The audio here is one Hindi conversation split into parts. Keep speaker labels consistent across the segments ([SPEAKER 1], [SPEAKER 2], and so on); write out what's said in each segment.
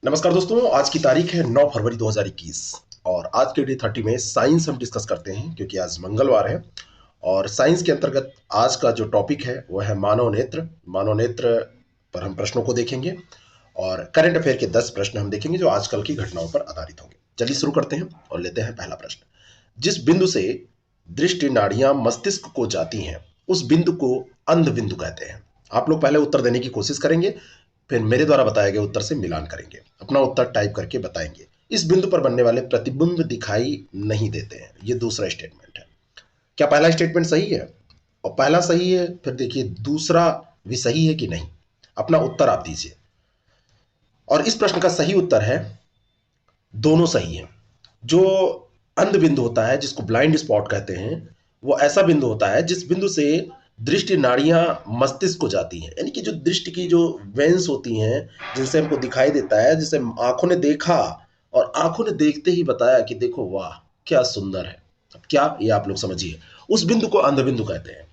[SPEAKER 1] नमस्कार दोस्तों, आज की तारीख है 9 फरवरी 2021 और आज के डे 30 में साइंस हम डिस्कस करते हैं क्योंकि आज मंगलवार है। और साइंस के अंतर्गत आज का जो टॉपिक है वह है मानव नेत्र। मानव नेत्र पर हम प्रश्नों को देखेंगे और करंट अफेयर के 10 प्रश्न हम देखेंगे जो आजकल की घटनाओं पर आधारित होंगे। चलिए शुरू करते हैं और लेते हैं पहला प्रश्न। जिस बिंदु से दृष्टि नाड़ियां मस्तिष्क को जाती हैं उस बिंदु को अंध बिंदु कहते हैं। आप लोग पहले उत्तर देने की कोशिश करेंगे, फिर मेरे द्वारा बताए गए उत्तर से मिलान करेंगे, अपना उत्तर टाइप करके बताएंगे। इस बिंदु पर बनने वाले प्रतिबिंब दिखाई नहीं देते हैं। ये दूसरा स्टेटमेंट है। क्या पहला स्टेटमेंट सही है? और पहला सही है, फिर देखिए दूसरा भी सही है कि नहीं। अपना उत्तर आप दीजिए। और इस प्रश्न का सही उत्तर है दोनों सही है। जो अंध बिंदु होता है, जिसको ब्लाइंड स्पॉट कहते हैं, वो ऐसा बिंदु होता है जिस बिंदु से दृष्टि नाड़ियां मस्तिष्क को जाती हैं। यानी कि जो दृष्टि की जो वेंस होती हैं, जिनसे हमको दिखाई देता है, जिसे आंखों ने देखा और आंखों ने देखते ही बताया कि देखो वाह क्या सुंदर है। अब क्या, ये आप लोग समझिए, उस बिंदु को अंध बिंदु कहते हैं।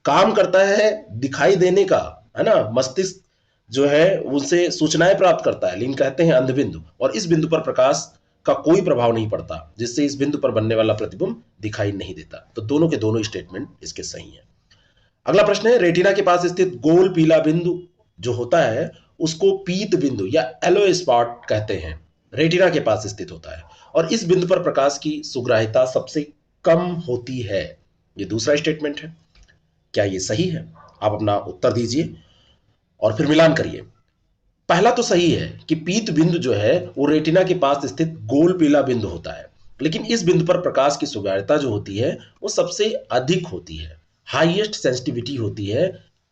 [SPEAKER 1] काम करता है दिखाई देने का, है ना, मस्तिष्क जो है उनसे सूचनाएं प्राप्त करता है, लेकिन कहते हैं अंधबिंदु। और इस बिंदु पर प्रकाश का कोई प्रभाव नहीं पड़ता, जिससे इस बिंदु पर बनने वाला प्रतिबिंब दिखाई नहीं देता। तो दोनों के दोनों स्टेटमेंट इसके सही हैं। अगला प्रश्न है, रेटिना के पास स्थित गोल पीला बिंदु जो होता है उसको पीत बिंदु या एलो स्पॉट कहते हैं। रेटिना के पास स्थित होता है और इस बिंदु पर प्रकाश की सुग्राह्यता सबसे कम होती है। ये दूसरा स्टेटमेंट है। क्या ये सही है? आप अपना उत्तर दीजिए और फिर मिलान करिए। पहला तो सही है कि पीत बिंदु जो है वो रेटिना के पास स्थित गोल पीला बिंदु होता है, लेकिन इस बिंदु पर प्रकाश की सुग्राह्यता जो होती है वो सबसे अधिक होती है। हाईएस्ट सेंसिटिविटी होती है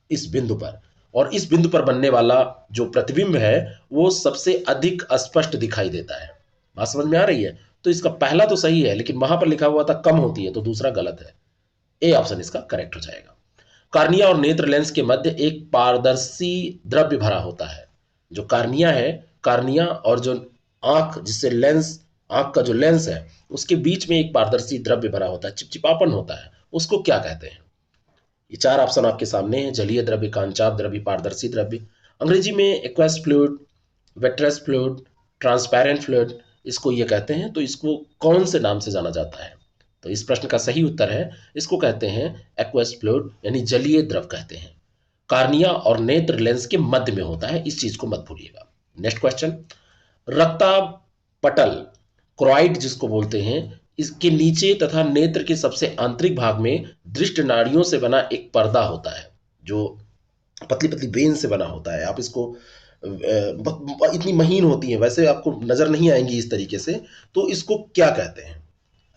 [SPEAKER 1] इस बिंदु पर, और इस बिंदु पर बनने वाला जो प्रतिबिंब है वो सबसे अधिक स्पष्ट दिखाई देता है। बात समझ में आ रही है? तो इसका पहला तो सही है, लेकिन वहां पर लिखा हुआ था कम होती है, तो दूसरा गलत है। ए ऑप्शन इसका करेक्ट हो जाएगा। कार्निया और नेत्र लेंस के मध्य एक पारदर्शी द्रव्य भरा होता है। जो कार्निया है, कार्निया और जो आंख, जिससे लेंस, आंख का जो लेंस है, उसके बीच में एक पारदर्शी द्रव्य भरा होता है, चिपचिपापन होता है, उसको क्या कहते हैं? ये चार ऑप्शन आपके सामने हैं। जलीय द्रव्य, कांचाप द्रव्य, पारदर्शी द्रव्य, अंग्रेजी में aqueous fluid, vitreous fluid, transparent fluid, इसको ये कहते हैं। तो इसको कौन से नाम से जाना जाता है? तो इस प्रश्न का सही उत्तर है, इसको कहते हैं एक्वस फ्लूइड, यानी जलीय द्रव कहते हैं। कार्निया और नेत्र लेंस के मध्य में होता है, इस चीज को मत भूलिएगा। Next question. रक्तापटल, क्रोइड जिसको बोलते हैं, इसके नीचे तथा नेत्र के सबसे आंतरिक भाग में दृष्टि नाड़ियों से बना एक पर्दा होता है, जो पतली पतली वेन से बना होता है। आप इसको इतनी महीन होती है, वैसे आपको नजर नहीं आएंगी इस तरीके से। तो इसको क्या कहते हैं,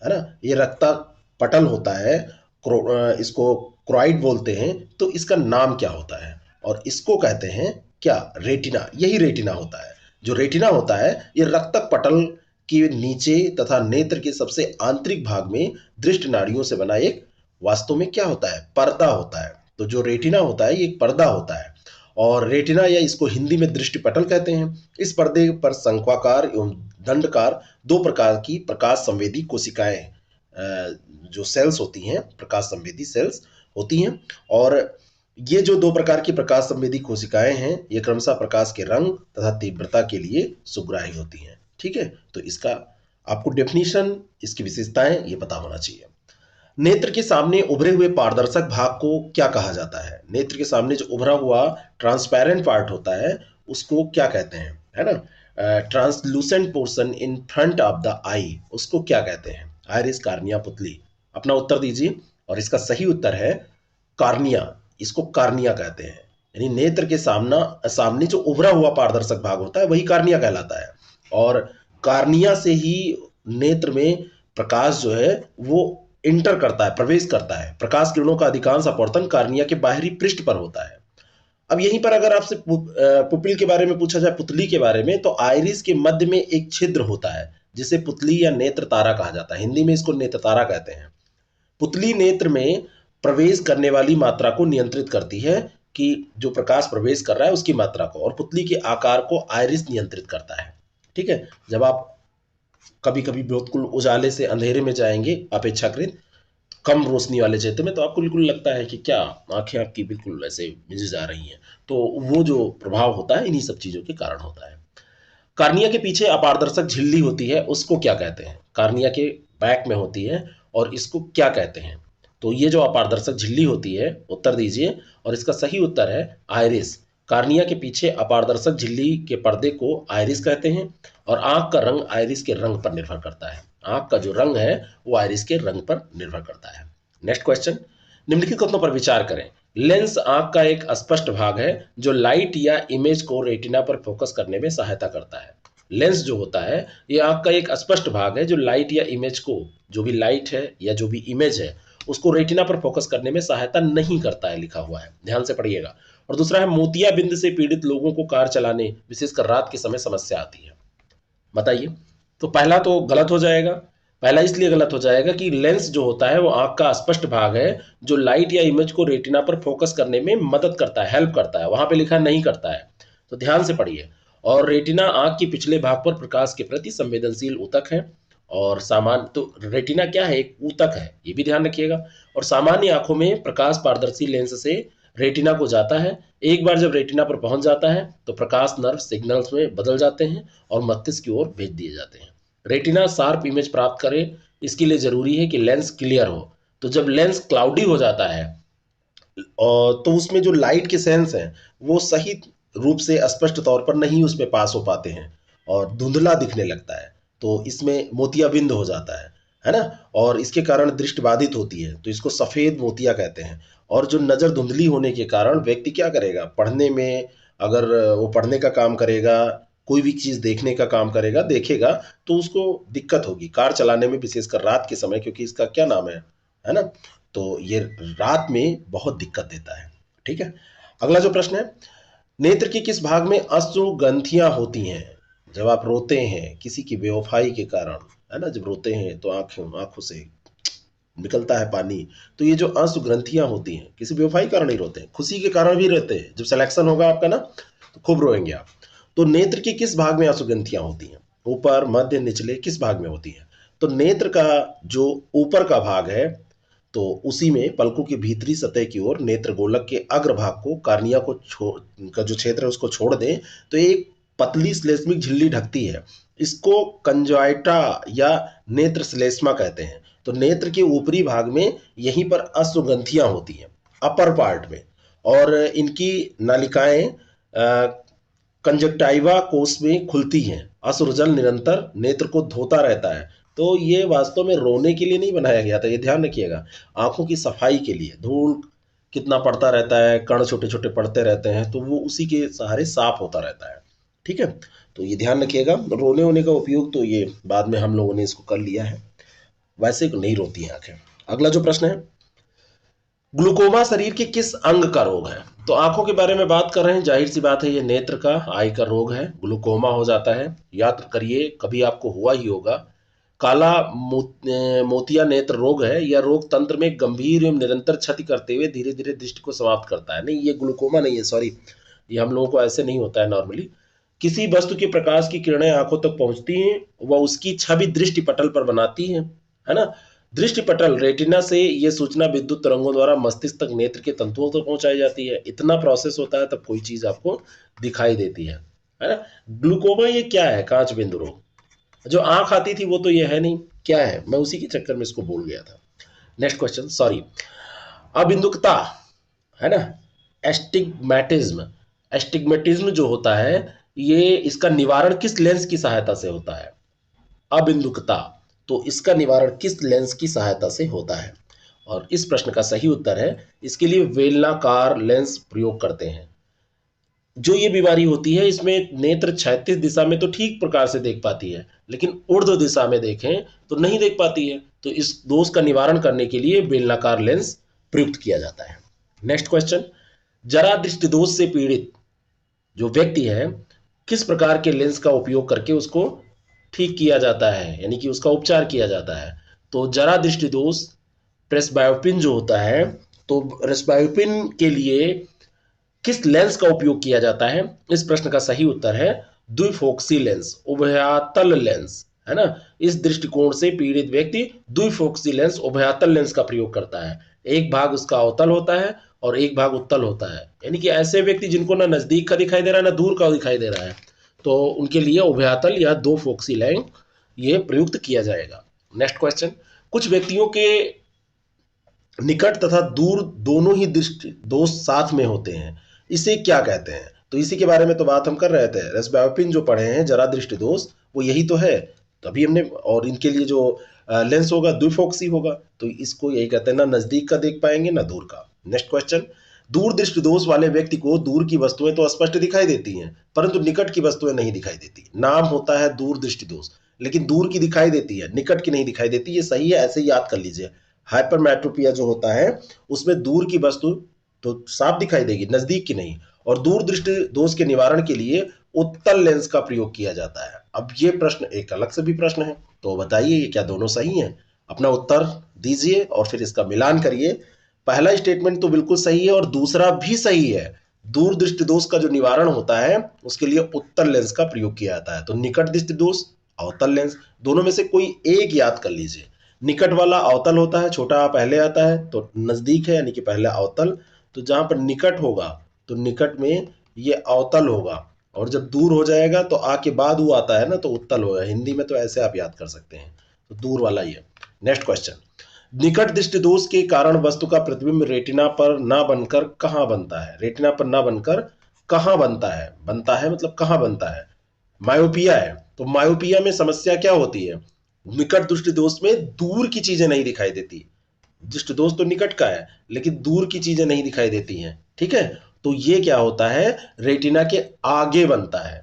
[SPEAKER 1] है ना? ये रक्ता पटल होता है, इसको क्रोइड बोलते हैं। तो इसका नाम क्या होता है? और इसको कहते हैं क्या? रेटिना। यही रेटिना होता है। जो रेटिना होता है ये रक्तक पटल के नीचे तथा नेत्र के सबसे आंतरिक भाग में दृष्टि नाड़ियों से बना एक, वास्तव में क्या होता है? पर्दा होता है। तो जो रेटिना होता है ये एक पर्दा होता है, और रेटिना या इसको हिंदी में दृष्टि पटल कहते हैं। इस पर्दे पर शंक्वाकार एवं दंडकार दो प्रकार की प्रकाश संवेदी कोशिकाएं, जो सेल्स होती हैं, प्रकाश संवेदी सेल्स होती हैं। और ये जो दो प्रकार की प्रकाश संवेदी कोशिकाएं हैं, ये क्रमशः प्रकाश के रंग तथा तीव्रता के लिए सुग्राही होती हैं। ठीक है, तो इसका आपको डेफिनेशन, इसकी विशेषताएं ये पता होना चाहिए। नेत्र के सामने उभरे हुए पारदर्शक भाग को क्या कहा जाता है? नेत्र के सामने जो उभरा हुआ ट्रांसपेरेंट पार्ट होता है उसको क्या कहते हैं, है ना? Translucent portion in front of the eye, उसको क्या कहते हैं? आयरिस, कार्निया, पुतली। अपना उत्तर दीजिए। और इसका सही उत्तर है कार्निया। इसको कार्निया कहते हैं। यानी नेत्र के सामने जो उभरा हुआ पारदर्शक भाग होता है वही कार्निया कहलाता है। और कार्निया से ही नेत्र में प्रकाश जो है वो इंटर करता है, प्रवेश करता है। प्रकाश किरणों का अधिकांश अपवर्तन कार्निया के बाहरी पृष्ठ पर होता है। अब यहीं पर अगर आपसे पुपिल के बारे में पूछा जाए, पुतली के बारे में, तो आइरिस के मध्य में एक छिद्र होता है जिसे पुतली या नेत्र तारा कहा जाता है। हिंदी में इसको नेत्र तारा कहते हैं। पुतली नेत्र में प्रवेश करने वाली मात्रा को नियंत्रित करती है, कि जो प्रकाश प्रवेश कर रहा है उसकी मात्रा को, और पुतली के आकार को आइरिस नियंत्रित करता है। ठीक है, जब आप कभी कभी बिल्कुल उजाले से अंधेरे में जाएंगे अपेक्षाकृत कम रोशनी वाले क्षेत्र में, तो आपको बिल्कुल लगता है कि क्या आंखें आपकी बिल्कुल ऐसे मिज जा रही हैं। तो वो जो प्रभाव होता है इन्हीं सब चीज़ों के कारण होता है। कार्निया के पीछे अपारदर्शक झिल्ली होती है, उसको क्या कहते हैं? कार्निया के बैक में होती है और इसको क्या कहते हैं? तो ये जो अपारदर्शक झिल्ली होती है, उत्तर दीजिए। और इसका सही उत्तर है आइरिस। कार्निया के पीछे अपारदर्शक झिल्ली के पर्दे को आइरिस कहते हैं। और आंख का रंग आइरिस के रंग पर निर्भर करता है। आंख का जो रंग है वो आइरिस के रंग पर निर्भर करता है। नेक्स्ट क्वेश्चन, निम्नलिखित कथनों पर विचार करें। लेंस आंख का एक स्पष्ट भाग है जो लाइट या इमेज को रेटिना पर फोकस करने में सहायता करता है। लेंस जो होता है ये आंख का एक स्पष्ट भाग है जो लाइट या इमेज को, जो भी लाइट है या जो भी इमेज है, उसको रेटिना पर फोकस करने में सहायता नहीं करता है, लिखा हुआ है, ध्यान से पढ़िएगा। और दूसरा है मोतियाबिंद से पीड़ित लोगों को कार चलाने विशेषकर रात के समय समस्या आती है। बताइए। तो पहला तो गलत हो जाएगा। पहला इसलिए गलत हो जाएगा कि लेंस जो होता है वो आंख का स्पष्ट भाग है जो लाइट या इमेज को रेटिना पर फोकस करने में मदद करता है, हेल्प करता है। वहां पे लिखा नहीं करता है, तो ध्यान से पढ़िए। और रेटिना आंख के पिछले भाग पर प्रकाश के प्रति संवेदनशील ऊतक है। और सामान्य तो रेटिना क्या है? एक ऊतक है, ये भी ध्यान रखिएगा। और सामान्य आंखों में प्रकाश पारदर्शी लेंस से रेटिना को जाता है। एक बार जब रेटिना पर पहुंच जाता है तो प्रकाश नर्व सिग्नल्स में बदल जाते हैं और मस्तिष्क की ओर भेज दिए जाते हैं। रेटिना शार्प इमेज प्राप्त करे, इसके लिए जरूरी है कि लेंस क्लियर हो। तो जब लेंस क्लाउडी हो जाता है और तो उसमें जो लाइट के सेंस हैं वो सही रूप से स्पष्ट तौर पर नहीं उसमें पास हो पाते हैं और धुंधला दिखने लगता है। तो इसमें मोतियाबिंद हो जाता है ना। और इसके कारण दृष्टि बाधित होती है, तो इसको सफेद मोतिया कहते हैं। और जो नजर धुंधली होने के कारण व्यक्ति क्या करेगा पढ़ने में, अगर वो पढ़ने का काम करेगा, कोई भी चीज देखने का काम करेगा, देखेगा, तो उसको दिक्कत होगी कार चलाने में, विशेषकर रात के समय, क्योंकि इसका क्या नाम है ना। तो ये रात में बहुत दिक्कत देता है। ठीक है। अगला जो प्रश्न है, नेत्र के किस भाग में अश्रुग्रंथियां होती हैं? जब आप रोते हैं किसी की बेवफाई के कारण, है ना, जब रोते हैं तो आंखों से निकलता है पानी, तो ये जो आंसू ग्रंथियां होती हैं, किसी बेवफाई के कारण ही रोते हैं, खुशी के कारण भी रहते हैं। जब सिलेक्शन होगा आपका ना तो खूब रोएंगे आप। तो नेत्र के किस भाग में आंसू ग्रंथियां होती हैं? ऊपर, मध्य, निचले, किस भाग में होती हैं? तो नेत्र का जो ऊपर का भाग है तो उसी में पलकों की भीतरी सतह की ओर नेत्र गोलक के अग्र भाग को, कार्निया को का जो क्षेत्र है उसको छोड़ दें तो एक पतली श्लेष्मिक झिल्ली ढकती है। इसको कंजॉइटा या नेत्र श्लेष्मा कहते हैं। तो नेत्र के ऊपरी भाग में यहीं पर अश्रुग्रंथियां होती हैं, अपर पार्ट में। और इनकी नालिकाएं कंजक्टाइवा कोष में खुलती हैं। अश्रुजल निरंतर नेत्र को धोता रहता है। तो ये वास्तव में रोने के लिए नहीं बनाया गया था, ये ध्यान रखिएगा, आंखों की सफाई के लिए। धूल कितना पड़ता रहता है, कण छोटे छोटे पड़ते रहते हैं, तो वो उसी के सहारे साफ होता रहता है। ठीक है। तो ये ध्यान रखिएगा। रोने होने का उपयोग तो ये बाद में हम लोगों ने इसको कर लिया है, वैसे नहीं रोती हैं आंखें। अगला जो प्रश्न है, ग्लूकोमा शरीर के किस अंग का रोग है? तो आंखों के बारे में बात कर रहे हैं, जाहिर सी बात है ये नेत्र का, आई का रोग है, ग्लूकोमा हो जाता है। याद करिए, कभी आपको हुआ ही होगा। काला मोतिया नेत्र रोग है। यह रोग तंत्र में गंभीर एवं निरंतर क्षति करते हुए धीरे धीरे दृष्टि को समाप्त करता है। नहीं, ये ग्लूकोमा नहीं है, सॉरी, ये हम लोगों को ऐसे नहीं होता है नॉर्मली। किसी वस्तु के प्रकाश की किरणें आंखों तक पहुंचती हैं, वह उसकी छवि दृष्टि पटल पर बनाती है ना। दृष्टि पटल रेटिना से ये सूचना विद्युत तरंगों द्वारा मस्तिष्क तक नेत्र के तंतुओं तक पहुंचाई जाती है। इतना प्रोसेस होता है तब कोई चीज आपको दिखाई देती है ना। ग्लूकोमा ये क्या है? कांच बिंदु रोग। जो आंख आती थी वो तो ये है नहीं, क्या है? मैं उसी के चक्कर में इसको भूल गया था। नेक्स्ट क्वेश्चन, सॉरी, अबिंदुकता, है ना, एस्टिग्मेटिज्म। एस्टिग्मेटिज्म जो होता है ये, इसका निवारण किस लेंस की सहायता से होता है? अबिंदुकता, तो इसका निवारण किस लेंस की सहायता से होता है? और इस प्रश्न का सही उत्तर है, इसके लिए बेलनाकार लेंस प्रयोग करते हैं। जो ये बीमारी होती है इसमें नेत्र क्षैतिज दिशा में तो ठीक प्रकार से देख पाती है, लेकिन ऊर्ध्व दिशा में देखें तो नहीं देख पाती है। तो इस दोष का निवारण करने के लिए बेलनाकार लेंस प्रयुक्त किया जाता है। नेक्स्ट क्वेश्चन, जरा दृष्टि दोष से पीड़ित जो व्यक्ति है, किस प्रकार के लेंस का उपयोग करके उसको ठीक किया जाता है, यानी कि उसका उपचार किया जाता है? तो जरा दृष्टि दोष, प्रेस्बायोपिन जो होता है, तो प्रेस्बायोपिन के लिए किस लेंस का उपयोग किया जाता है? इस प्रश्न का सही उत्तर है द्विफोक्सी लेंस, उभयतल लेंस, है ना। इस दृष्टिकोण से पीड़ित व्यक्ति द्विफोक्सी लेंस, उभयतल लेंस का प्रयोग करता है। एक भाग उसका अवतल होता है और एक भाग उत्तल होता है, यानी कि ऐसे व्यक्ति जिनको ना नजदीक का दिखाई दे रहा है ना दूर का दिखाई दे रहा है, तो उनके लिए उभयतल या दो फोकसी लेंस ये प्रयुक्त किया जाएगा। नेक्स्ट क्वेश्चन, कुछ व्यक्तियों के निकट तथा दूर दोनों ही दृष्टि दोष साथ में होते हैं, इसे क्या कहते हैं? तो इसी के बारे में तो बात हम कर रहे थे, रेस्बायोपिन जो पढ़े हैं जरा दृष्टि दोष, वो यही तो है। तभी हमने, और इनके लिए जो लेंस होगा द्विफोक्सी होगा, तो इसको यही कहते हैं, ना नजदीक का देख पाएंगे ना दूर का। नेक्स्ट क्वेश्चन, दूर दृष्टि दोष वाले व्यक्ति को दूर की वस्तुएं तो स्पष्ट दिखाई देती हैं परंतु निकट की वस्तुएं नहीं दिखाई देती। नाम होता है दूर दृष्टि दोष, लेकिन दूर की दिखाई देती है, निकट की नहीं दिखाई देती। ये सही है, ऐसे ही याद कर लीजिए। हाइपरमेट्रोपिया जो होता है उसमें दूर की वस्तु तो साफ दिखाई देगी, नजदीक की नहीं। और दूर दृष्टि दोष के निवारण के लिए उत्तल लेंस का प्रयोग किया जाता है। अब ये प्रश्न एक अलग से भी प्रश्न है, तो बताइए ये क्या दोनों सही हैं? अपना उत्तर दीजिए और फिर इसका मिलान करिए। पहला स्टेटमेंट तो बिल्कुल सही है और दूसरा भी सही है। दूर दृष्टि दोष का जो निवारण होता है उसके लिए उत्तल लेंस का प्रयोग किया जाता है। तो निकट दृष्टि दोष, अवतल लेंस, दोनों में से कोई एक याद कर लीजिए। निकट वाला अवतल होता है, छोटा पहले आता है, तो नजदीक है यानी कि पहले अवतल। तो जहां पर निकट होगा तो निकट में ये अवतल होगा, और जब दूर हो जाएगा तो आ के बाद वो आता है ना, तो उत्तल होगा। हिंदी में तो ऐसे आप याद कर सकते हैं, तो दूर वाला ही है। नेक्स्ट क्वेश्चन, निकट दृष्टि दोष के कारण वस्तु का प्रतिबिंब रेटिना पर ना बनकर कहां बनता है? रेटिना पर ना बनकर कहां बनता है? बनता है मतलब कहां बनता है? मायोपिया है, तो मायोपिया में समस्या क्या होती है? निकट दृष्टि दोष में दूर की चीजें नहीं दिखाई देती। दृष्टि दोष तो निकट का है लेकिन दूर की चीजें नहीं दिखाई देती हैं, ठीक है। तो ये क्या होता है, रेटिना के आगे बनता है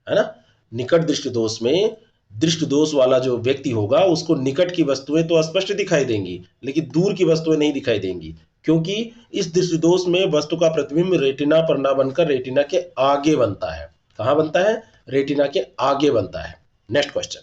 [SPEAKER 1] ना। निकट दृष्टि दोष में दृष्टि दोष वाला जो व्यक्ति होगा उसको निकट की वस्तुएं तो स्पष्ट दिखाई देंगी लेकिन दूर की वस्तुएं नहीं दिखाई देंगी, क्योंकि इस दृष्टि दोष में वस्तु का प्रतिबिंब रेटिना पर ना बनकर रेटिना के आगे बनता है। कहां बनता है? रेटिना के आगे बनता है। नेक्स्ट क्वेश्चन,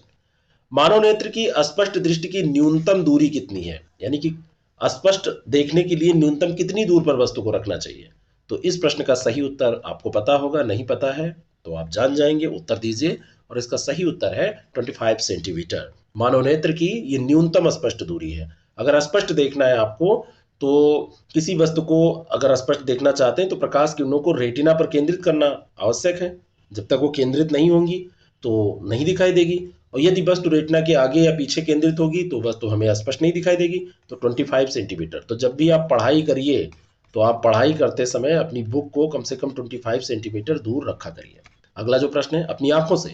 [SPEAKER 1] मानव नेत्र की स्पष्ट दृष्टि की न्यूनतम दूरी कितनी है? यानी कि स्पष्ट देखने के लिए न्यूनतम कितनी दूर पर वस्तु को रखना चाहिए? तो इस प्रश्न का सही उत्तर आपको पता होगा, नहीं पता है तो आप जान जाएंगे, उत्तर दीजिए। और इसका सही उत्तर है 25 सेंटीमीटर। मानव नेत्र की ये न्यूनतम स्पष्ट दूरी है। अगर स्पष्ट देखना है आपको, तो किसी वस्तु को अगर स्पष्ट देखना चाहते हैं तो प्रकाश किरणों को रेटिना पर केंद्रित करना आवश्यक है। जब तक वो केंद्रित नहीं होंगी तो नहीं दिखाई देगी, और यदि वस्तु रेटिना के आगे या पीछे केंद्रित होगी तो वस्तु हमें स्पष्ट नहीं दिखाई देगी। तो 25 सेंटीमीटर। तो जब भी आप पढ़ाई करिए तो आप पढ़ाई करते समय अपनी बुक को कम से कम 25 सेंटीमीटर दूर रखा करिए। अगला जो प्रश्न है, अपनी आंखों से।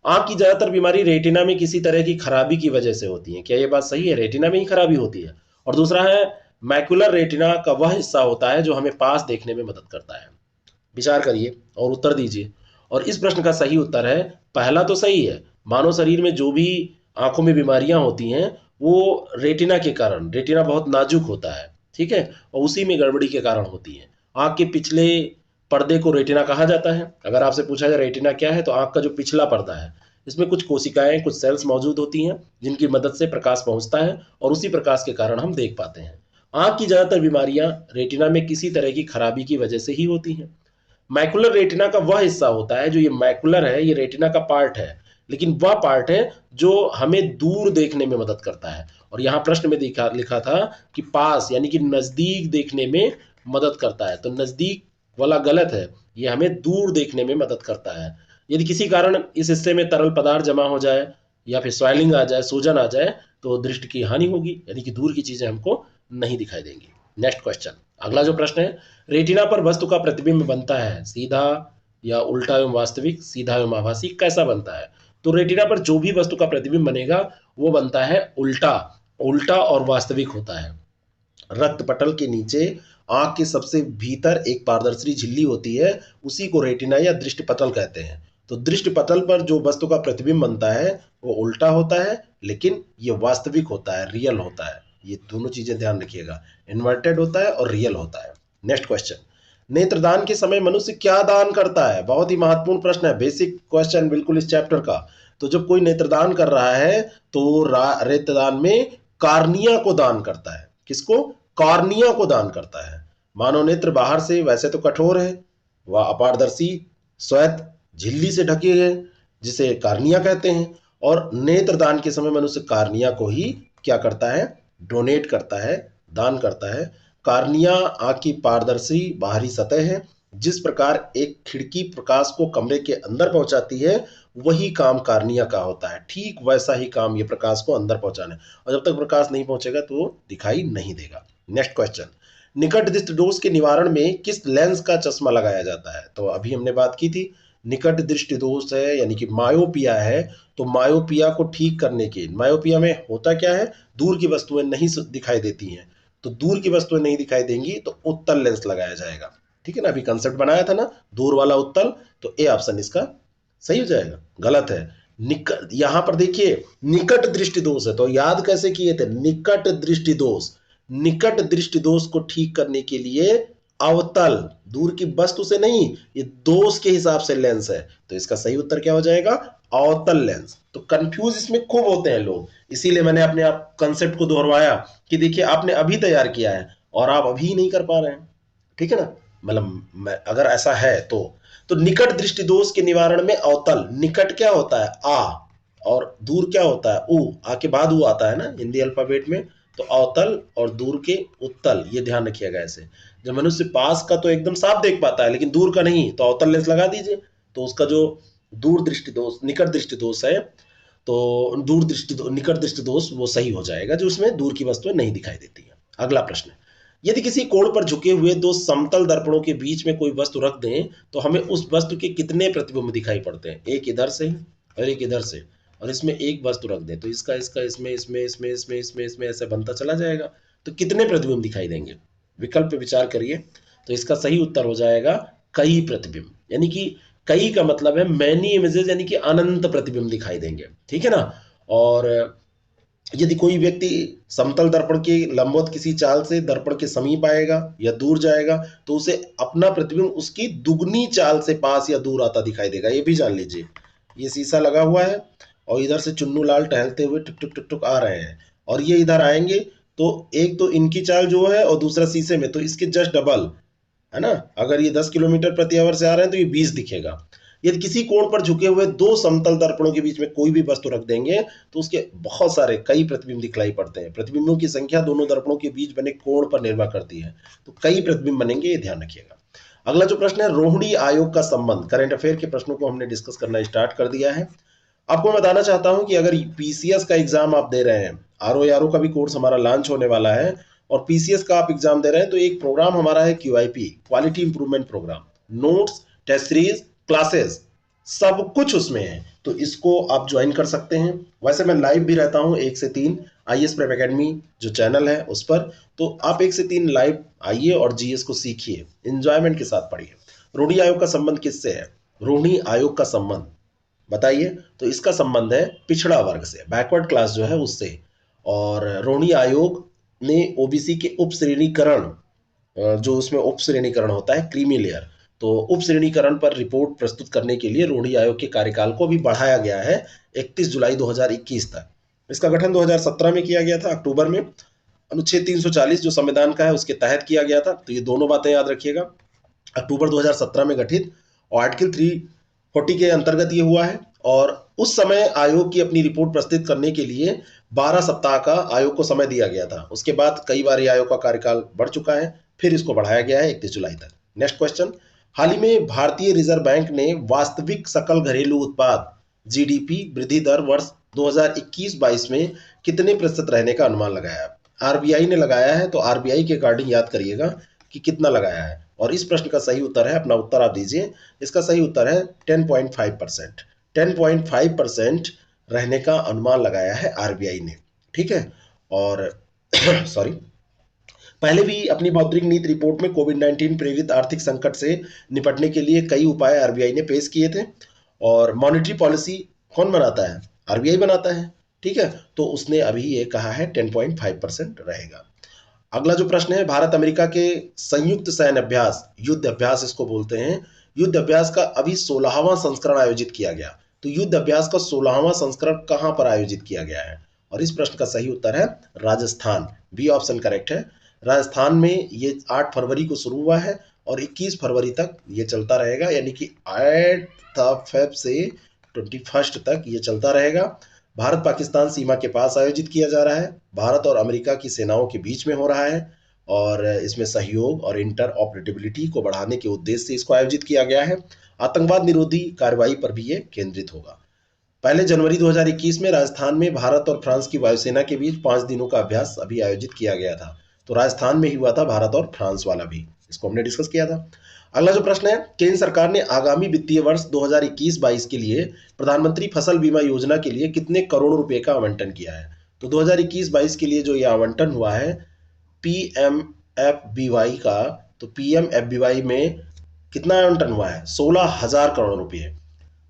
[SPEAKER 1] आंख की ज्यादातर बीमारी रेटिना में किसी तरह की खराबी की वजह से होती है। क्या ये बात सही है? रेटिना में ही खराबी होती है। और दूसरा है, मैकुलर रेटिना का वह हिस्सा होता है जो हमें पास देखने में मदद करता है। विचार करिए और उत्तर दीजिए। और इस प्रश्न का सही उत्तर है, पहला तो सही है। मानव शरीर में जो भी आंखों में बीमारियां होती हैं वो रेटिना के कारण, रेटिना बहुत नाजुक होता है, ठीक है, और उसी में गड़बड़ी के कारण होती है। आंख के पिछले पर्दे को रेटिना कहा जाता है। अगर आपसे पूछा जाए रेटिना क्या है, तो आंख का जो पिछला पर्दा है इसमें कुछ कोशिकाएं, कुछ सेल्स मौजूद होती हैं जिनकी मदद से प्रकाश पहुंचता है और उसी प्रकाश के कारण हम देख पाते हैं। आंख की ज्यादातर बीमारियां रेटिना में किसी तरह की खराबी की वजह से ही होती हैं। मैकुलर रेटिना का वह हिस्सा होता है जो, ये मैकुलर है, ये रेटिना का पार्ट है, लेकिन वह पार्ट है जो हमें दूर देखने में मदद करता है। और यहाँ प्रश्न में लिखा था कि पास यानी कि नजदीक देखने में मदद करता है, तो नजदीक वाला गलत है, ये हमें दूर देखने में मदद करता है। यदि किसी कारण इस हिस्से में तरल पदार्थ जमा हो जाए या फिर स्वेलिंग आ जाए, सूजन आ जाए, तो दृष्टि की हानि होगी, यानी कि दूर की चीजें हमको नहीं दिखाई देंगी। नेक्स्ट क्वेश्चन, अगला जो प्रश्न है, रेटिना पर वस्तु का प्रतिबिंब बनता है सीधा या उल्टा एवं वास्तविक, सीधा एवं आभासी, कैसा बनता है? तो रेटिना पर जो भी वस्तु का प्रतिबिंब बनेगा वो बनता है उल्टा, उल्टा और वास्तविक होता है। रक्त पटल के नीचे आंख के सबसे भीतर एक पारदर्शी झिल्ली होती है, उसी को रेटिना या दृष्टि पटल कहते हैं। तो दृष्टि पटल पर जो वस्तु का प्रतिबिंब बनता है वो उल्टा होता है, लेकिन ये वास्तविक होता है, रियल होता है। ये दोनों चीजें ध्यान रखिएगा, इन्वर्टेड होता है और रियल होता है। नेक्स्ट क्वेश्चन, नेत्रदान के समय मनुष्य क्या दान करता है? बहुत ही महत्वपूर्ण प्रश्न है, बेसिक क्वेश्चन बिल्कुल इस चैप्टर का। तो जब कोई नेत्रदान कर रहा है तो नेत्रदान में कार्निया को दान करता है। किसको? कॉर्निया को दान करता है। मानव नेत्र बाहर से वैसे तो कठोर है, वह अपारदर्शी श्वेत झिल्ली से ढके हैं जिसे कार्निया कहते हैं, और नेत्रदान के समय मनुष्य कार्निया को ही क्या करता है? डोनेट करता है, दान करता है। कार्निया आंख की पारदर्शी बाहरी सतह है जिस प्रकार एक खिड़की प्रकाश को कमरे के अंदर पहुंचाती है, वही काम कार्निया का होता है। ठीक वैसा ही काम ये प्रकाश को अंदर पहुंचाना है, और जब तक प्रकाश नहीं पहुंचेगा तो वो दिखाई नहीं देगा। नेक्स्ट क्वेश्चन, निकट दृष्टि दोष के निवारण में किस लेंस का चश्मा लगाया जाता है? तो अभी हमने बात की थी, निकट दृष्टि दोष है यानी कि मायोपिया है, तो मायोपिया को ठीक करने के, मायोपिया में होता क्या है, दूर की वस्तुएं नहीं दिखाई देती हैं, तो दूर की वस्तुएं नहीं दिखाई देंगी तो उत्तल लेंस लगाया जाएगा। ठीक है ना, अभी कंसेप्ट बनाया था ना, दूर वाला उत्तल, तो ए ऑप्शन इसका सही हो जाएगा। गलत है, निकट, यहां पर देखिए निकट दृष्टि दोष है, तो याद कैसे किए थे, निकट दृष्टि दोष, निकट दृष्टि दोष को ठीक करने के लिए अवतल, दूर की वस्तु से नहीं, ये दोष के हिसाब से लेंस है, तो इसका सही उत्तर क्या हो जाएगा, अवतल लेंस। तो कंफ्यूज इसमें खूब होते हैं लोग, इसीलिए मैंने अपने आप कंसेप्ट को दोहराया कि देखिए आपने अभी तैयार किया है और आप अभी नहीं कर पा रहे हैं। ठीक है ना, मतलब अगर ऐसा है तो निकट दृष्टि दोष के निवारण में अवतल, निकट क्या होता है आ, और दूर क्या होता है उ, आ के बाद उ आता है ना हिंदी अल्फाबेट में, तो अवतल और दूर के उत्तल, ये ध्यान रखिएगा। ऐसे जब मनुष्य पास का तो एकदम साफ देख पाता है लेकिन दूर का नहीं, तो अवतल लेंस लगा दीजिए, तो उसका जो दूर दृष्टि दोष, निकट दृष्टि दोष है, तो दूर दृष्टि निकट दृष्टि दोष वो सही हो जाएगा, जो उसमें दूर की वस्तुएं नहीं दिखाई देती है। अगला प्रश्न, यदि किसी कोण पर झुके हुए दो समतल दर्पणों के बीच में कोई वस्तु रख दें तो हमें उस वस्तु के कितने प्रतिबिंब दिखाई पड़ते हैं? एक इधर से और एक इधर से, और इसमें एक वस्तु रख दें तो इसका इसका इसमें इसमें इसमें इसमें इसमें इसमें ऐसे बनता चला जाएगा, तो कितने प्रतिबिंब दिखाई देंगे? विकल्प पे विचार करिए, तो इसका सही उत्तर हो जाएगा कई प्रतिबिंब, यानी कि कई का मतलब है मैनी इमेजेस, यानी कि अनंत प्रतिबिंब दिखाई देंगे। ठीक है ना, और यदि कोई व्यक्ति समतल दर्पण के लंबवत किसी चाल से दर्पण के समीप आएगा या दूर जाएगा तो उसे अपना प्रतिबिंब उसकी दुगनी चाल से पास या दूर आता दिखाई देगा। ये भी जान लीजिए, ये शीशा लगा हुआ है और इधर से चुन्नू लाल टहलते हुए टुक टुक टुक टुक आ रहे हैं, और ये इधर आएंगे तो एक तो इनकी चाल जो है और दूसरा शीशे में, तो इसके जस्ट डबल है ना। अगर ये 10 किलोमीटर प्रति आवर से आ रहे हैं तो ये 20 दिखेगा। यदि किसी कोण पर झुके हुए दो समतल दर्पणों के बीच में कोई भी वस्तु रख देंगे तो उसके बहुत सारे कई प्रतिबिंब दिखलाई पड़ते हैं। प्रतिबिंबों की संख्या दोनों दर्पणों के बीच बने कोण पर निर्भर करती है, तो कई प्रतिबिंब बनेंगे, ये ध्यान रखिएगा। अगला जो प्रश्न है, रोहिणी आयोग का संबंध, करंट अफेयर के प्रश्नों को हमने डिस्कस करना स्टार्ट कर दिया है। आपको मैं बताना चाहता हूं कि अगर पीसीएस का एग्जाम आप दे रहे हैं, आरओ का भी कोर्स हमारा लॉन्च होने वाला है, और पीसीएस का आप एग्जाम दे रहे हैं, तो एक प्रोग्राम हमारा है QIP, quality improvement program, notes, test series, classes, सब कुछ उसमें है, तो इसको आप ज्वाइन कर सकते हैं। वैसे मैं लाइव भी रहता हूं 1 से 3 आईएएस प्रेप एकेडमी जो चैनल है उस पर, तो आप 1 से 3 लाइव आइए और जीएस को सीखिए, इंजॉयमेंट के साथ पढ़िए। रोहिणी आयोग का संबंध किससे है? रोहिणी आयोग का संबंध बताइए, तो इसका संबंध है पिछड़ा वर्ग से, बैकवर्ड क्लास जो है उससे। और रोहिणी आयोग ने ओबीसी के उप श्रेणीकरण, जो उसमें उप श्रेणीकरण होता है क्रीमी लेयर, तो उप श्रेणीकरण पर रिपोर्ट प्रस्तुत करने के लिए रोहिणी आयोग के कार्यकाल को भी बढ़ाया गया है 31 जुलाई 2021 तक। इसका गठन 2017 में किया गया था अक्टूबर में, अनुच्छेद 340 जो संविधान का है उसके तहत किया गया था, तो ये दोनों बातें याद रखिएगा। अक्टूबर 2017 में गठित और आर्टिकल 340 के अंतर्गत ये हुआ है, और उस समय आयोग की अपनी रिपोर्ट प्रस्तुत करने के लिए 12 सप्ताह का आयोग को समय दिया गया था। उसके बाद कई बार आयोग का कार्यकाल बढ़ चुका है, फिर इसको बढ़ाया गया है 31 जुलाई तक। नेक्स्ट क्वेश्चन, हाल ही में भारतीय रिजर्व बैंक ने वास्तविक सकल घरेलू उत्पाद जीडीपी वृद्धि दर वर्ष 2021-22 में कितने प्रतिशत रहने का अनुमान लगाया? आरबीआई ने लगाया है, तो आरबीआई के अकॉर्डिंग याद करिएगा कि कितना लगाया है, और इस प्रश्न का सही उत्तर है, अपना उत्तर आप दीजिए, इसका सही उत्तर है 10.5%। 10.5% रहने का अनुमान लगाया है आरबीआई ने। ठीक है, और सॉरी, पहले भी अपनी मौद्रिक नीति रिपोर्ट में कोविड-19 प्रेरित आर्थिक संकट से निपटने के लिए कई उपाय आरबीआई ने पेश किए थे, और मॉनेटरी पॉलिसी कौन बनाता है? आरबीआई बनाता है। ठीक है, तो उसने अभी ये कहा है 10.5% रहेगा। अगला जो प्रश्न है, भारत अमेरिका के संयुक्त सैन्य अभ्यास, युद्ध अभ्यास इसको बोलते हैं, युद्ध अभ्यास का अभी 16वां संस्करण आयोजित किया गया, तो युद्ध अभ्यास का 16वां संस्करण कहां पर आयोजित किया गया है? और इस प्रश्न का सही उत्तर है राजस्थान, बी ऑप्शन करेक्ट है। राजस्थान में ये 8 फरवरी को शुरू हुआ है और 21 फरवरी तक ये चलता रहेगा, यानी कि 8 फेब से 21 तक ये चलता रहेगा। भारत पाकिस्तान सीमा के पास आयोजित किया जा रहा है, भारत और अमेरिका की सेनाओं के बीच में हो रहा है, और इसमें सहयोग और इंटर ऑपरेटिबिलिटी को बढ़ाने के उद्देश्य से इसको आयोजित किया गया है। आतंकवाद निरोधी कार्रवाई पर भी ये केंद्रित होगा। पहले जनवरी 2021 में राजस्थान में भारत और फ्रांस की वायुसेना के बीच 5 दिनों का अभ्यास अभी आयोजित किया गया था। तो राजस्थान में ही हुआ था भारत और फ्रांस वाला भी, इसको हमने डिस्कस किया था। अगला जो प्रश्न है, केंद्र सरकार ने आगामी वित्तीय वर्ष 2021-22 के लिए प्रधानमंत्री फसल बीमा योजना के लिए कितने करोड़ रुपए का आवंटन किया है? तो 2021-22 के लिए जो ये आवंटन हुआ है पीएमएफबीवाई का, तो पीएमएफबीवाई में कितना आवंटन हुआ है? 16,000 करोड़ रुपए।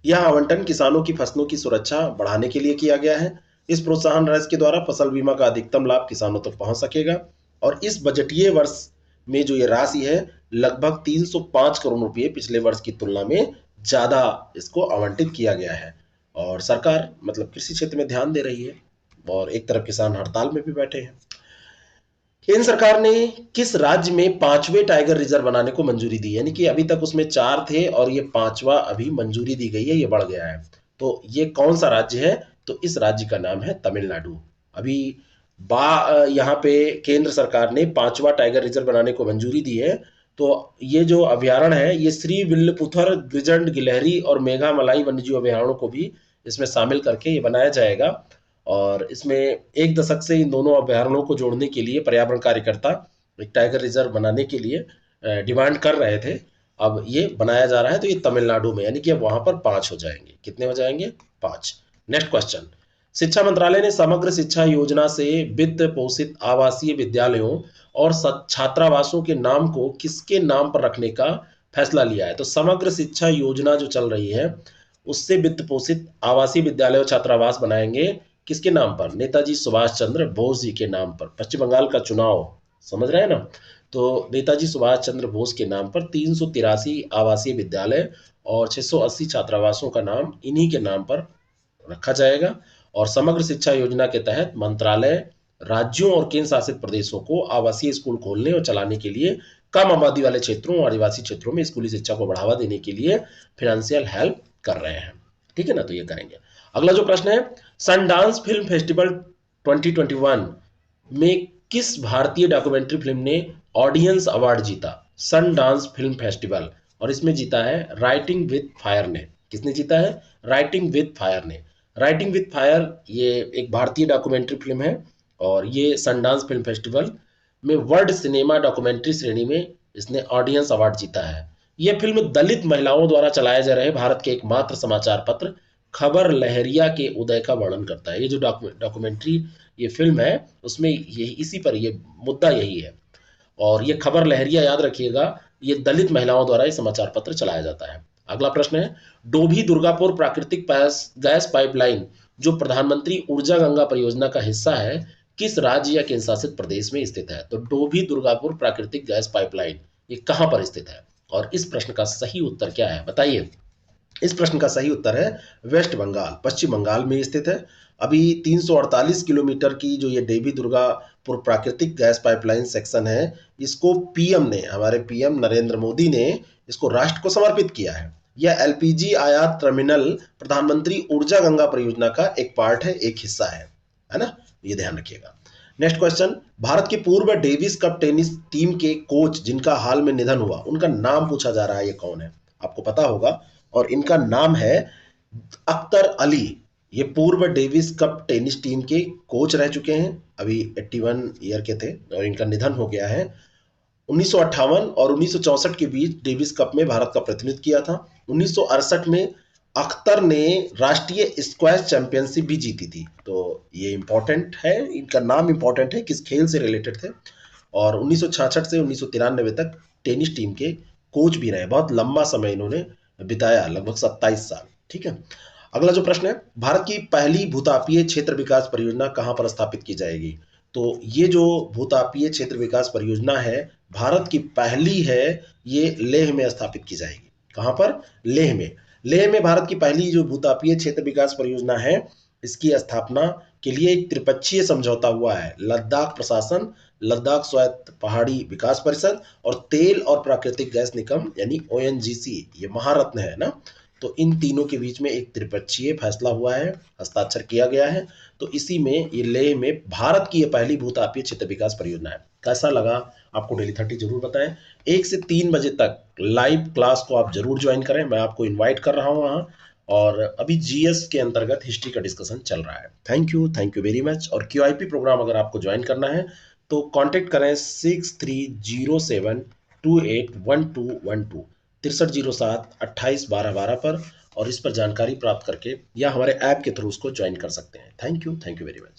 [SPEAKER 1] यह आवंटन किसानों की फसलों की सुरक्षा बढ़ाने के लिए किया गया है। इस प्रोत्साहन राशि के द्वारा फसल बीमा का अधिकतम लाभ किसानों तक पहुंच सकेगा। और इस बजटीय वर्ष में जो ये राशि है लगभग 305 करोड़ रुपए पिछले वर्ष की तुलना में ज्यादा इसको आवंटित किया गया है। और सरकार मतलब कृषि क्षेत्र में ध्यान दे रही है और एक तरफ किसान हड़ताल में भी बैठे हैं। केंद्र सरकार ने किस राज्य में 5वें टाइगर रिजर्व बनाने को मंजूरी दी? यानी कि अभी तक उसमें 4 थे और ये 5वां अभी मंजूरी दी गई है, ये बढ़ गया है। तो ये कौन सा राज्य है? तो इस राज्य का नाम है तमिलनाडु। अभी यहाँ पे केंद्र सरकार ने 5वां टाइगर रिजर्व बनाने को मंजूरी दी है। तो ये जो अभ्यारण्य है ये श्री विल्लपुथर, द्विजंड, गिलहरी और मेघामलाई वन्यजीव अभ्यारण्यों को भी इसमें शामिल करके ये बनाया जाएगा। और इसमें एक दशक से इन दोनों अभ्यारण्यों को जोड़ने के लिए पर्यावरण कार्यकर्ता एक टाइगर रिजर्व बनाने के लिए डिमांड कर रहे थे। अब ये बनाया जा रहा है, तो ये तमिलनाडु में, यानी कि अब वहां पर 5 हो जाएंगे। कितने हो जाएंगे? 5। नेक्स्ट क्वेश्चन, शिक्षा मंत्रालय ने समग्र शिक्षा योजना से वित्त पोषित आवासीय विद्यालयों और छात्रावासों के नाम को किसके नाम पर रखने का फैसला लिया है? तो समग्र शिक्षा योजना जो चल रही है उससे वित्त पोषित आवासीय विद्यालय और छात्रावास बनाएंगे किसके नाम पर? नेताजी सुभाष चंद्र बोस जी के नाम पर। पश्चिम बंगाल का चुनाव समझ रहे हैं ना, तो नेताजी सुभाष चंद्र बोस के नाम पर 383 आवासीय विद्यालय और 680 छात्रावासों का नाम इन्हीं के नाम पर रखा जाएगा। और समग्र शिक्षा योजना के तहत मंत्रालय राज्यों और केंद्र शासित प्रदेशों को आवासीय स्कूल खोलने और चलाने के लिए कम आबादी वाले क्षेत्रों और आदिवासी क्षेत्रों में स्कूली शिक्षा को बढ़ावा देने के लिए फाइनेंशियल हेल्प कर रहे हैं। ठीक है ना, तो ये करेंगे। अगला जो प्रश्न है, सनडांस फिल्म फेस्टिवल 2021 में किस भारतीय डॉक्यूमेंट्री फिल्म ने ऑडियंस अवार्ड जीता? सनडांस फिल्म फेस्टिवल, और इसमें जीता है राइटिंग विद फायर ने। किसने जीता है? राइटिंग विद फायर ने। राइटिंग विद फायर ये एक भारतीय डॉक्यूमेंट्री फिल्म है और ये सनडांस फिल्म फेस्टिवल में वर्ल्ड सिनेमा डॉक्यूमेंट्री श्रेणी में इसने ऑडियंस अवार्ड जीता है। यह फिल्म दलित महिलाओं द्वारा चलाए जा रहे भारत के एकमात्र समाचार पत्र खबर लहरिया के उदय का वर्णन करता है। ये जो डॉक्यूमेंट्री ये फिल्म है उसमें ये इसी पर ये मुद्दा यही है। और ये खबर लहरिया याद रखिएगा, ये दलित महिलाओं द्वारा ये समाचार पत्र चलाया जाता है। अगला प्रश्न है, डोभी दुर्गापुर प्राकृतिक गैस पाइपलाइन जो प्रधानमंत्री ऊर्जा गंगा परियोजना का हिस्सा है किस राज्य या केंद्र शासित प्रदेश में स्थित है? तो डोभी दुर्गापुर प्राकृतिक गैस पाइपलाइन ये कहां पर स्थित है? और इस प्रश्न का सही उत्तर क्या है बताइए? इस प्रश्न का सही उत्तर है वेस्ट बंगाल, पश्चिम बंगाल में स्थित है। अभी 348 किलोमीटर की जो ये देवी दुर्गापुर प्राकृतिक गैस पाइपलाइन सेक्शन है, इसको पीएम ने, हमारे पीएम नरेंद्र मोदी ने इसको राष्ट्र को समर्पित किया है। यह एलपीजी आयात टर्मिनल प्रधानमंत्री ऊर्जा गंगा परियोजना का एक पार्ट है, एक हिस्सा है ना, ये ध्यान रखिएगा। नेक्स्ट क्वेश्चन, भारत के पूर्व डेविस कप टेनिस टीम के कोच जिनका हाल में निधन हुआ उनका नाम पूछा जा रहा है, ये कौन है? आपको पता होगा, और इनका नाम है अख्तर अली। ये पूर्व डेविस कप टेनिस टीम के कोच रह चुके हैं, अभी 81 ईयर के थे और इनका निधन हो गया है। 1958 और 1964 के बीच डेविस कप में भारत का प्रतिनिधित्व किया था। 1968 में अख्तर ने राष्ट्रीय स्क्वैश चैंपियनशिप भी जीती थी। तो ये इंपॉर्टेंट है, इनका नाम इंपॉर्टेंट है, किस खेल से रिलेटेड थे। और 1966 से 1993 तक टेनिस टीम के कोच भी रहे, बहुत लंबा समय इन्होंने बिताया, लगभग 27 साल। ठीक है। अगला जो प्रश्न है, भारत की पहली भूतापीय क्षेत्र विकास परियोजना कहां पर स्थापित की जाएगी? तो ये जो भूतापीय क्षेत्र विकास परियोजना है भारत की पहली है, ये लेह में स्थापित की जाएगी। कहां पर? लेह में। लेह में भारत की पहली जो भूतापीय क्षेत्र विकास परियोजना है इसकी स्थापना के लिए एक त्रिपक्षीय समझौता हुआ है। लद्दाख प्रशासन, लद्दाख स्वायत्त पहाड़ी विकास परिषद और तेल और प्राकृतिक गैस निगम यानी ओएनजीसी, ये महारत्न है ना, तो इन तीनों के बीच में एक त्रिपक्षीय फैसला हुआ है, हस्ताक्षर किया गया है। तो इसी में ये लेह में भारत की ये पहली भूतापीय क्षेत्र विकास परियोजना है। कैसा लगा आपको डेली 30 जरूर बताएं। 1 से 3 बजे तक लाइव क्लास को आप जरूर ज्वाइन करें, मैं आपको इनवाइट कर रहा हूँ वहाँ। और अभी जीएस के अंतर्गत हिस्ट्री का डिस्कशन चल रहा है। Thank you very much. और क्यूआईपी प्रोग्राम अगर आपको ज्वाइन करना है तो कांटेक्ट करें 6307281212 6307281212 पर, और इस पर जानकारी प्राप्त करके या हमारे ऐप के थ्रू उसको ज्वाइन कर सकते हैं। Thank you very much.